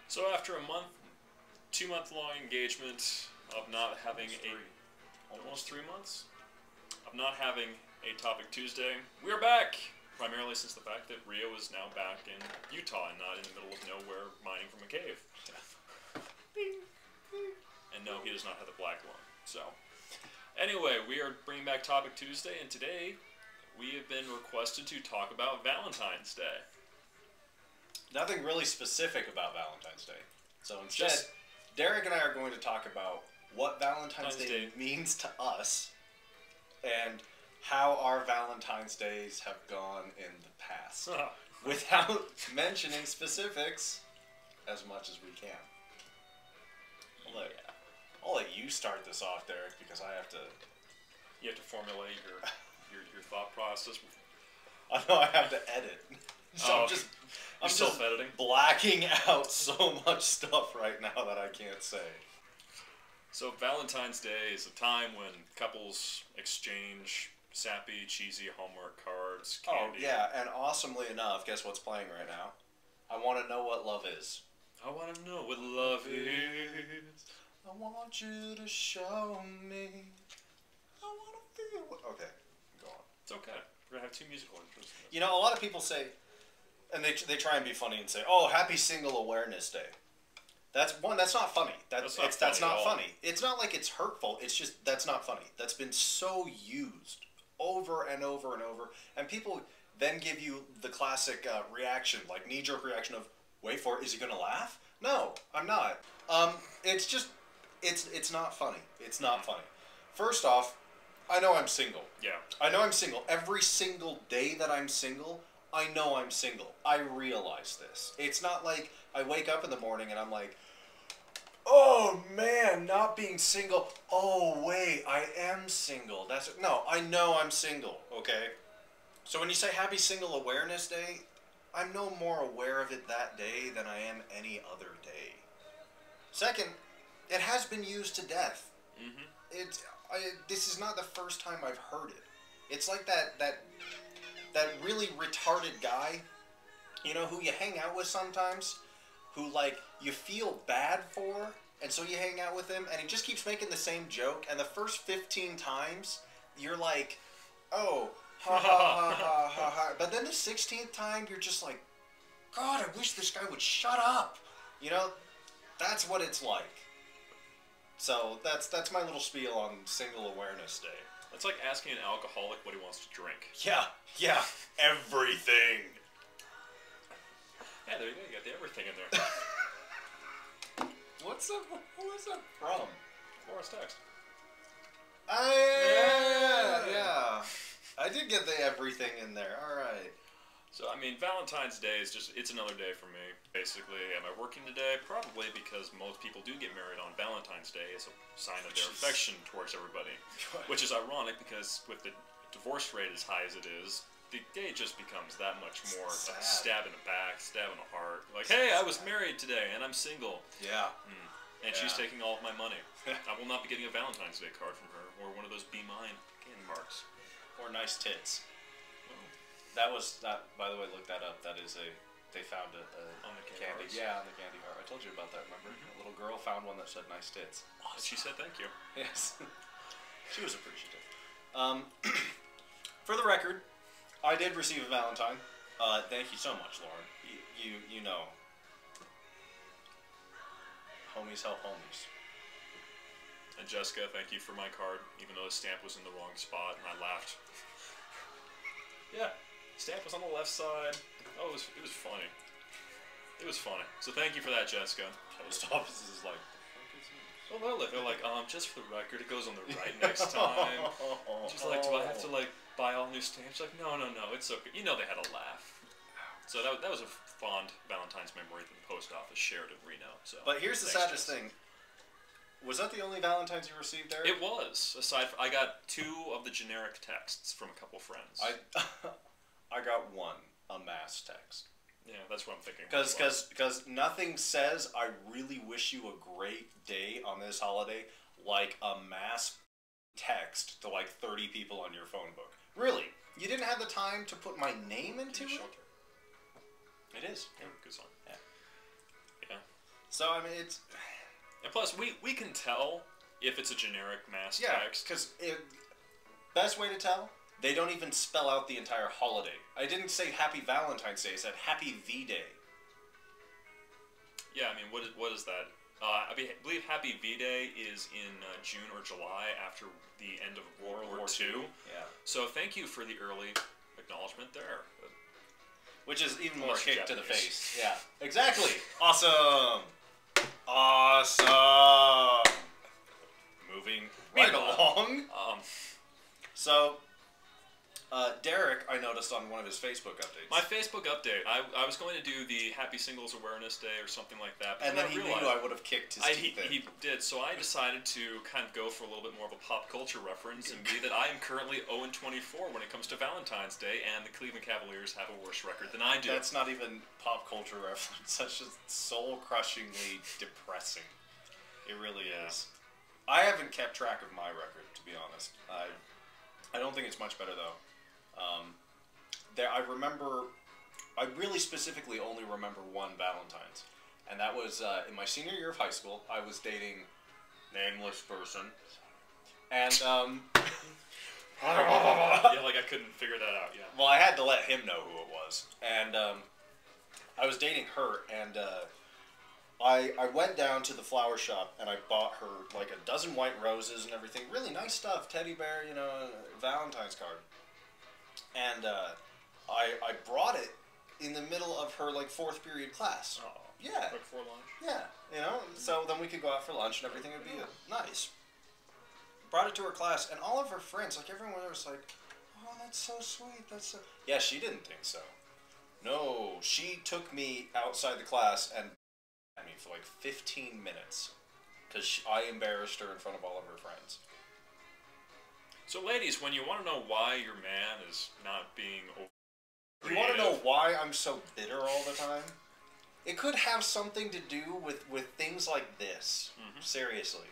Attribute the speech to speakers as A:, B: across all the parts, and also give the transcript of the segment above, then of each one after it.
A: So after a month, 2-month-long engagement of not having almost 3 months of not having a Topic Tuesday, we are back. Primarily since the fact that Ryo is now back in Utah and not in the middle of nowhere mining from a cave. And no, he does not have the black lung. So, anyway, we are bringing back Topic Tuesday, and today we have been requested to talk about Valentine's Day.
B: Nothing really specific about Valentine's Day. So instead, Derek and I are going to talk about what Valentine's Day means to us and how our Valentine's Days have gone in the past. Without mentioning specifics as much as we can. I'll let you start this off, Derek, because I have to...
A: You have to formulate your thought process.
B: I know I have to edit. So I'm just
A: self-editing?
B: Blacking out so much stuff right now that I can't say.
A: So Valentine's Day is a time when couples exchange sappy, cheesy Hallmark cards, candy.
B: Oh, yeah, and awesomely enough, guess what's playing right now? I Want to Know What Love Is.
A: I want to know what love is.
B: I want you to show me. I want to feel what... Okay, go on.
A: It's okay. We're going to have 2 musical interests.
B: You know, a lot of people say, and they try and be funny and say, oh, Happy Single Awareness Day. That's not funny. That's not funny. It's not like it's hurtful. It's just, that's not funny. That's been so used over and over and over. And people then give you the classic reaction, like knee-jerk reaction of, wait for it, is he going to laugh? No, I'm not. It's just, it's not funny. It's not funny. First off, I know I'm single.
A: Yeah.
B: I know I'm single. Every single day that I'm single, I know I'm single. I realize this. It's not like I wake up in the morning and I'm like, oh man, not being single. Oh wait, I am single. No, I know I'm single, okay? So when you say Happy Single Awareness Day, I'm no more aware of it that day than I am any other day. Second, it has been used to death. Mm-hmm. This is not the first time I've heard it. It's like that really retarded guy, you know, who you hang out with sometimes, who, like, you feel bad for, and so you hang out with him, and he just keeps making the same joke, and the first 15 times, you're like, oh, ha ha ha ha ha ha, but then the 16th time, you're just like, God, I wish this guy would shut up. You know, that's what it's like. So that's my little spiel on Single Awareness Day.
A: It's like asking an alcoholic what he wants to drink.
B: Yeah, everything.
A: Yeah, there you go. You got the everything in there.
B: Who is that from?
A: Laura's text.
B: Yeah. I did get the everything in there. All right.
A: So, I mean, Valentine's Day is just, it's another day for me, basically. Am I working today? Probably, because most people do get married on Valentine's Day as a sign of their affection towards everybody. Which is ironic, because with the divorce rate as high as it is, the day just becomes that much more a stab in the back, stab in the heart. Like, hey, I was married today, and I'm single.
B: Yeah.
A: And she's taking all of my money. I will not be getting a Valentine's Day card from her, or one of those Be Mine candy marks.
B: Or nice tits. That was, by the way, look that up. That is they found
A: on the
B: candy. Yeah, on the candy bar. I told you about that, remember? A little girl found one that said nice tits.
A: Awesome. She said thank you.
B: Yes. She was appreciative. For the record, I did receive a Valentine. Thank you so much, Lauren. You know. Homies help homies.
A: And Jessica, thank you for my card, even though the stamp was in the wrong spot, and I laughed. Yeah. Stamp was on the left side. Oh, it was funny. It was funny. So thank you for that, Jessica.
B: Post office is like,
A: well, they're like, just for the record, it goes on the right next time. Just like, do I have to, like, buy all new stamps? Like, no, it's okay. You know they had a laugh. So that was a fond Valentine's memory that the post office shared in Reno. So,
B: but here's the saddest thing. Was that the only Valentine's you received, Derek?
A: It was. I got 2 of the generic texts from a couple friends.
B: I got 1, a mass text.
A: Yeah, that's what I'm thinking.
B: Because nothing says I really wish you a great day on this holiday like a mass text to like 30 people on your phone book. Really? You didn't have the time to put my name into it? It is.
A: Yeah, good song.
B: Yeah.
A: Yeah.
B: So, I mean, it's...
A: And plus, we can tell if it's a generic mass text.
B: because best way to tell, they don't even spell out the entire holiday. I didn't say Happy Valentine's Day, I said Happy V-Day.
A: Yeah, I mean, what is that? I believe Happy V-Day is in June or July after the end of World War II.
B: Yeah.
A: So thank you for the early acknowledgement there.
B: Which is even more kick to the
A: Japanese.
B: face. Yeah, exactly. Awesome. Awesome. Moving right along. So, Derek, I noticed on one of his Facebook updates.
A: My Facebook update. I was going to do the Happy Singles Awareness Day or something like that.
B: And then he knew I would have kicked his teeth in.
A: He did, so I decided to kind of go for a little bit more of a pop culture reference and be that I am currently 0-24 when it comes to Valentine's Day, and the Cleveland Cavaliers have a worse record than I do.
B: That's not even pop culture reference. That's just soul-crushingly depressing. It really is. I haven't kept track of my record, to be honest. I don't think it's much better, though. I really specifically only remember one Valentine's, and that was in my senior year of high school. I was dating nameless person, and
A: yeah, like I couldn't figure that out. Yeah.
B: Well, I had to let him know who it was, and I was dating her, and I went down to the flower shop and I bought her like a dozen white roses and everything, really nice stuff, teddy bear, you know, Valentine's card. And I brought it in the middle of her like 4th period class.
A: Oh,
B: yeah.
A: Like before lunch.
B: Yeah, you know, so then we could go out for lunch and everything would be nice. Brought it to her class, and all of her friends, like everyone was like, "Oh, that's so sweet. That's so." Yeah, she didn't think so. No, she took me outside the class and at me for like 15 minutes because I embarrassed her in front of all of her friends.
A: So, ladies, when you want to know why your man is not being
B: You want to know why I'm so bitter all the time? It could have something to do with things like this. Mm-hmm. Seriously.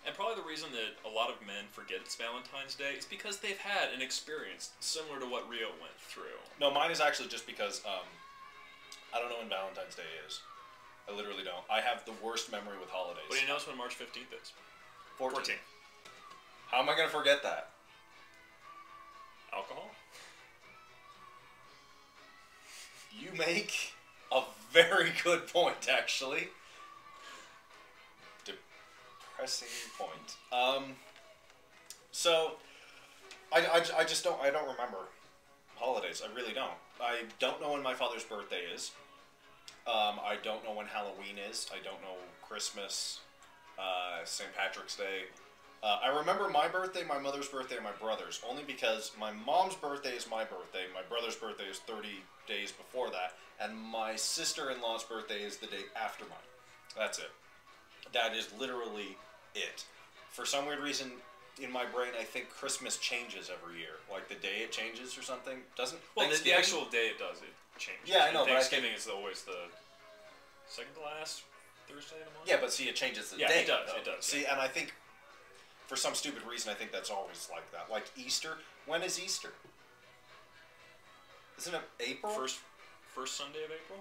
A: And probably the reason that a lot of men forget it's Valentine's Day is because they've had an experience similar to what Ryo went through.
B: No, mine is actually just because I don't know when Valentine's Day is. I literally don't. I have the worst memory with holidays.
A: But he knows when March 15th is.
B: 14th. How am I going to forget that?
A: Alcohol?
B: You make a very good point, actually. Depressing point. So, I just don't remember holidays. I really don't. I don't know when my father's birthday is. I don't know when Halloween is. I don't know Christmas, St. Patrick's Day. I remember my birthday, my mother's birthday, and my brother's, only because my mom's birthday is my birthday, my brother's birthday is 30 days before that, and my sister-in-law's birthday is the day after mine. That's it. That is literally it. For some weird reason, in my brain, I think Christmas changes every year. Like, the day it changes or something. Doesn't...
A: Well, the actual day it does, it changes.
B: Yeah, I know, but
A: Thanksgiving is always the second to last Thursday of the month?
B: Yeah, but see, it changes the day.
A: Yeah, it does, it does.
B: See, and I think... For some stupid reason, I think that's always like that. Like Easter. When is Easter? Isn't it April?
A: First Sunday of April?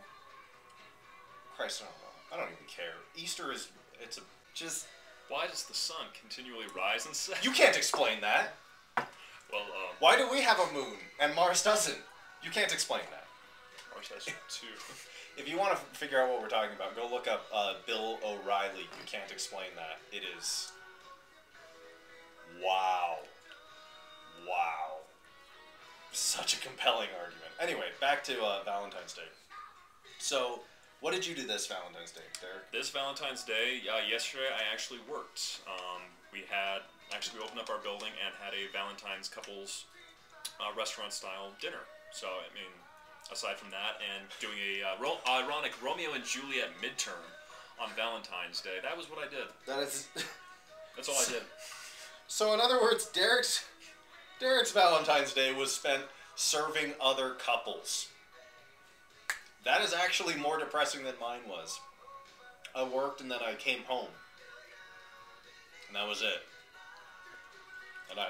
B: Christ, I don't know. I don't even care. Easter is... It's a... Just...
A: Why does the sun continually rise and set?
B: You can't explain that.
A: Well,
B: Why do we have a moon and Mars doesn't? You can't explain that.
A: Mars has two.
B: If you want to figure out what we're talking about, go look up Bill O'Reilly. You can't explain that. It is... Wow. Wow. Such a compelling argument. Anyway, back to Valentine's Day. So, what did you do this Valentine's Day, Derek?
A: This Valentine's Day, yesterday I actually worked. We opened up our building and had a Valentine's couples restaurant-style dinner. So, I mean, aside from that and doing a ironic Romeo and Juliet midterm on Valentine's Day, that was what I did. That's all I did.
B: So in other words, Derek's Valentine's Day was spent serving other couples. That is actually more depressing than mine was. I worked and then I came home. And that was it. And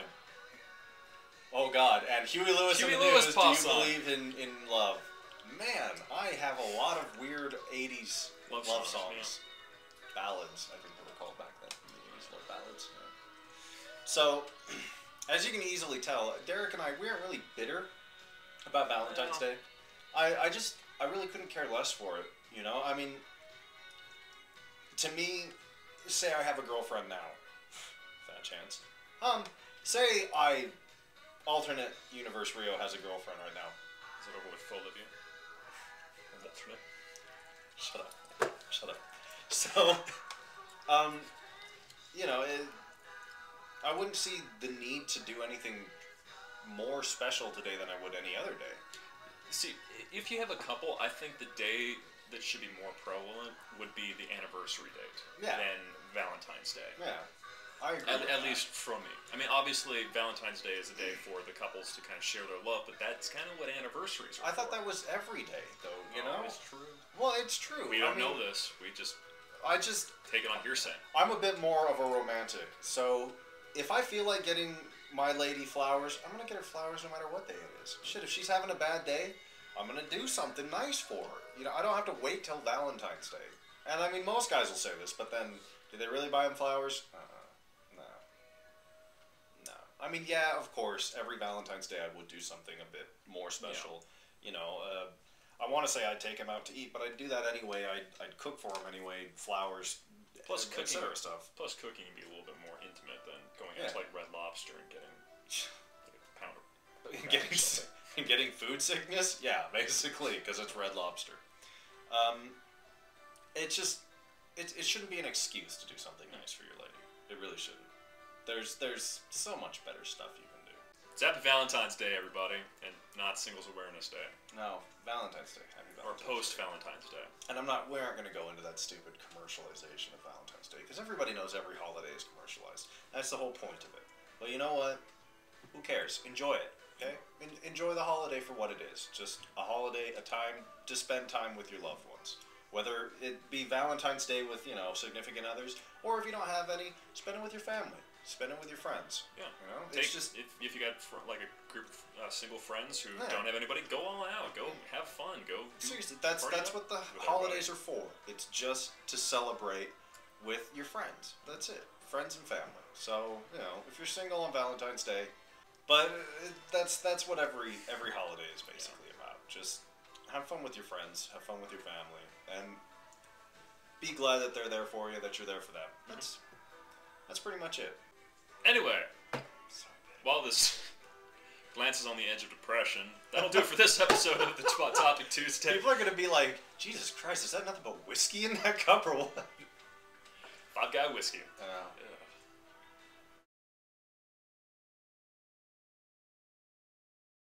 B: oh God, and Huey Lewis in the news, do you believe in love? man, I have a lot of weird 80s love songs.
A: Yeah.
B: Ballads, I think they were called back then. The 80s love ballads. Yeah. So, as you can easily tell, Derek and I, we aren't really bitter about Valentine's Day. I really couldn't care less for it, you know? I mean, to me, say I have a girlfriend now, fat chance. Say alternate universe Ryo has a girlfriend right now.
A: Is it over with full of you? Alternate?
B: Shut up. So, you know, I wouldn't see the need to do anything more special today than I would any other day.
A: See, if you have a couple, I think the day that should be more prevalent would be the anniversary date than Valentine's Day.
B: Yeah, I agree.
A: At least from me. I mean, obviously, Valentine's Day is a day for the couples to kind of share their love, but that's kind of what anniversaries are
B: I thought
A: for.
B: that was every day, though, you know?
A: It's true.
B: Well, it's true.
A: We don't know this. We just take it on hearsay.
B: I'm a bit more of a romantic, so if I feel like getting my lady flowers, I'm going to get her flowers no matter what day it is. Shit, if she's having a bad day, I'm going to do something nice for her. You know, I don't have to wait till Valentine's Day. And I mean, most guys will say this, but then, do they really buy them flowers? No. I mean, yeah, of course, every Valentine's Day I would do something a bit more special. Yeah. You know, I want to say I'd take him out to eat, but I'd do that anyway. I'd cook for him anyway, flowers,
A: plus cooking
B: stuff.
A: Plus cooking would be a little bit more intimate than going out to like Red Lobster and getting a pound of
B: getting food sickness. Yeah, basically, because it's Red Lobster. It's just it shouldn't be an excuse to do something nice for your lady. It really shouldn't. There's so much better stuff you can do.
A: It's Happy Valentine's Day, everybody, and not Singles Awareness Day.
B: No, Valentine's Day. Happy Valentine's
A: Or post-Valentine's Day.
B: And we aren't going to go into that stupid commercialization of Valentine's Day, because everybody knows every holiday is commercialized. That's the whole point of it. But you know what? Who cares? Enjoy it, okay? Enjoy the holiday for what it is. Just a holiday, a time to spend time with your loved ones. Whether it be Valentine's Day with, you know, significant others, or if you don't have any, spend it with your family. Spend it with your friends.
A: Yeah.
B: You know?
A: It's just if you got like a group of single friends who don't have anybody, go all out. Go have fun. Go.
B: Seriously, that's what the holidays are for. It's just to celebrate with your friends. That's it. Friends and family. So, you know, if you're single on Valentine's Day, but that's what every holiday is basically about. Just have fun with your friends, have fun with your family, and be glad that they're there for you, that you're there for them. That's pretty much it.
A: Anyway, while this glances on the edge of depression, that'll do it for this episode of the Topic Tuesday.
B: People are going to be like, Jesus Christ, is that nothing but whiskey in that cup or what?
A: 5 Guy whiskey.
B: Yeah.